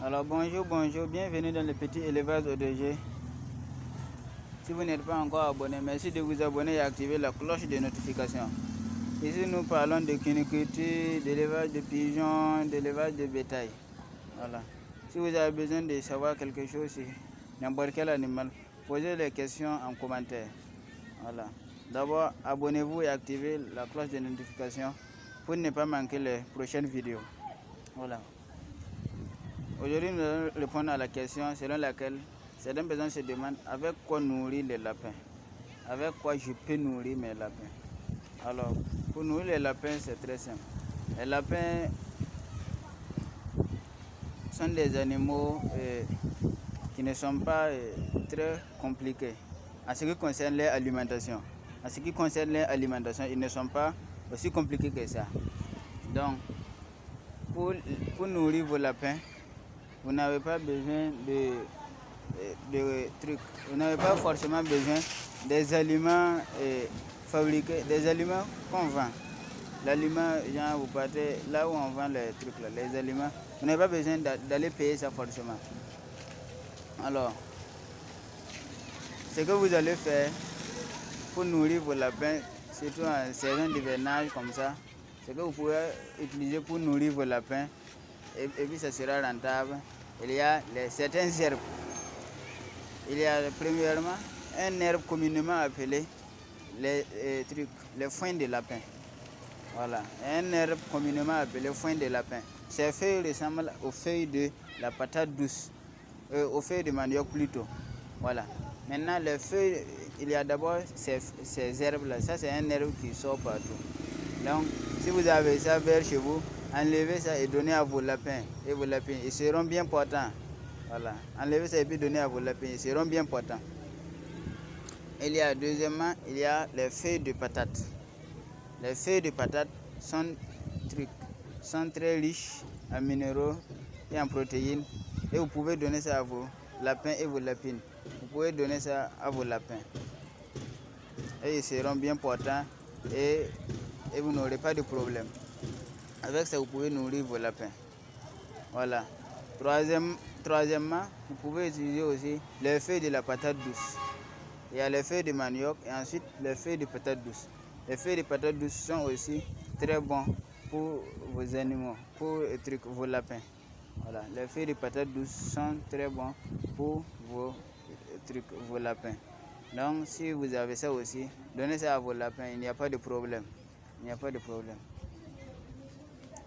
Alors bonjour, bienvenue dans le petit élevage ODG. Si vous n'êtes pas encore abonné, merci de vous abonner et activer la cloche de notification. Ici nous parlons de cuniculture, d'élevage de pigeons, d'élevage de bétail. Voilà. Si vous avez besoin de savoir quelque chose sur n'importe quel animal, posez les questions en commentaire. Voilà. D'abord, abonnez-vous et activez la cloche de notification pour ne pas manquer les prochaines vidéos. Voilà. Aujourd'hui, nous allons répondre à la question selon laquelle certaines personnes se demandent avec quoi nourrir les lapins. Avec quoi je peux nourrir mes lapins. Alors, pour nourrir les lapins, c'est très simple. Les lapins sont des animaux qui ne sont pas très compliqués en ce qui concerne leur alimentation. En ce qui concerne leur alimentation, ils ne sont pas aussi compliqués que ça. Donc, pour nourrir vos lapins, vous n'avez pas besoin de trucs. Vous n'avez pas forcément besoin des aliments fabriqués, des aliments qu'on vend. L'aliment, genre vous partez là où on vend les trucs là, les aliments, vous n'avez pas besoin d'aller payer ça forcément. Alors, ce que vous allez faire pour nourrir vos lapins, surtout en saison d'hivernage comme ça, ce que vous pouvez utiliser pour nourrir vos lapins, et puis ça sera rentable. Il y a certaines herbes. Il y a premièrement un herbe communément appelé les foins de lapin. Voilà, un herbe communément appelé foin de lapin. Ces feuilles ressemblent aux feuilles de la patate douce, aux feuilles de manioc plutôt. Voilà. Maintenant, les feuilles, il y a d'abord ces herbes-là. Ça, c'est un herbe qui sort partout. Donc, si vous avez ça vers chez vous, enlevez ça et donnez à vos lapins. Et vos lapins, ils seront bien portants. Voilà. Enlevez ça et puis donnez à vos lapins, ils seront bien portants. Deuxièmement, il y a les feuilles de patate. Les feuilles de patate sont très riches en minéraux et en protéines. Et vous pouvez donner ça à vos lapins et vos lapines. Vous pouvez donner ça à vos lapins. Et ils seront bien portants et vous n'aurez pas de problème. Avec ça, vous pouvez nourrir vos lapins. Voilà. Troisièmement, vous pouvez utiliser aussi les feuilles de la patate douce. Il y a les feuilles de manioc et ensuite les feuilles de patate douce. Les feuilles de patate douce sont aussi très bons pour vos animaux, pour vos lapins. Voilà. Les feuilles de patate douce sont très bons pour vos lapins. Donc, si vous avez ça aussi, donnez ça à vos lapins, il n'y a pas de problème. Il n'y a pas de problème.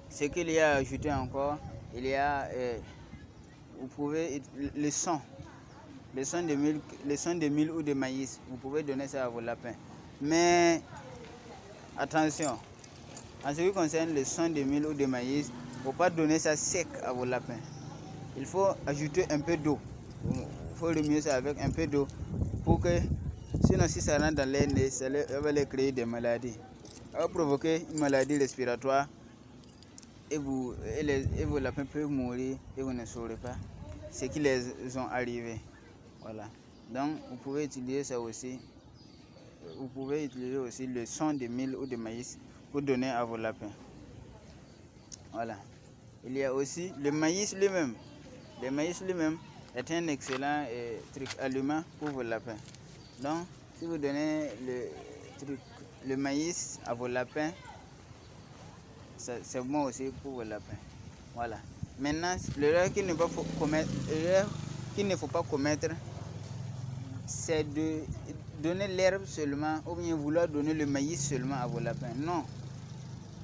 Ce qu'il y a à ajouter encore, il y a, vous pouvez, le son de mil ou de maïs, vous pouvez donner ça à vos lapins. Mais attention, en ce qui concerne le son de mil ou de maïs, il ne faut pas donner ça sec à vos lapins. Il faut ajouter un peu d'eau. Il faut remuer ça avec un peu d'eau pour que, sinon si ça rentre dans les nez, ça va les créer des maladies. Ça va provoquer une maladie respiratoire et vos lapins peuvent mourir et vous ne saurez pas ce qui les ont arrivé. Voilà. Donc vous pouvez utiliser ça aussi. Vous pouvez utiliser aussi le son de mil ou de maïs pour donner à vos lapins. Voilà. Il y a aussi le maïs lui-même. Le maïs lui-même est un excellent aliment pour vos lapins. Donc, si vous donnez le maïs à vos lapins, c'est bon aussi pour vos lapins. Voilà. Maintenant, l'erreur qu'il ne faut pas commettre, c'est de donner l'herbe seulement ou bien vouloir donner le maïs seulement à vos lapins. Non.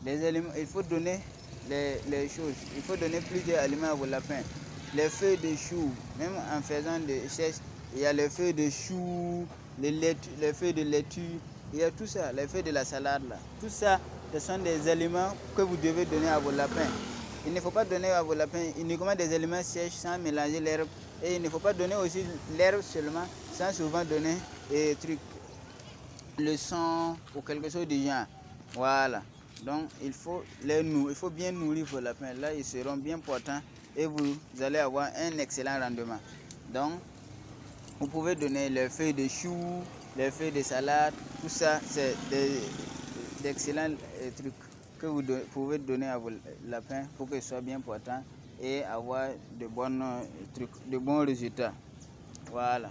Les aliments, il faut donner les choses. Il faut donner plusieurs aliments à vos lapins. Les feuilles de chou, même en faisant des sèches, il y a les feuilles de chou, les feuilles de laitue, il y a tout ça, les feuilles de la salade là. Tout ça, ce sont des aliments que vous devez donner à vos lapins. Il ne faut pas donner à vos lapins uniquement des aliments sèches sans mélanger l'herbe. Et il ne faut pas donner aussi l'herbe seulement sans souvent donner le sang ou quelque chose du genre. Voilà. Donc il faut bien nourrir vos lapins. Là, ils seront bien portants et vous allez avoir un excellent rendement. Donc, vous pouvez donner les feuilles de chou, les feuilles de salade. Tout ça, c'est d'excellents trucs que vous pouvez donner à vos lapins pour qu'ils soient bien portants et avoir de bons résultats. Voilà.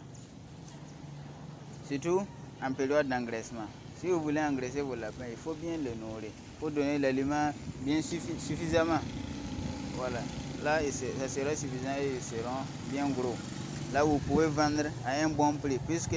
Surtout en période d'engraissement. Si vous voulez engraisser vos lapins, il faut bien les nourrir. Il faut donner l'aliment bien suffisamment. Voilà. Là, ça sera suffisant et ils seront bien gros. Là, vous pouvez vendre à un bon prix puisque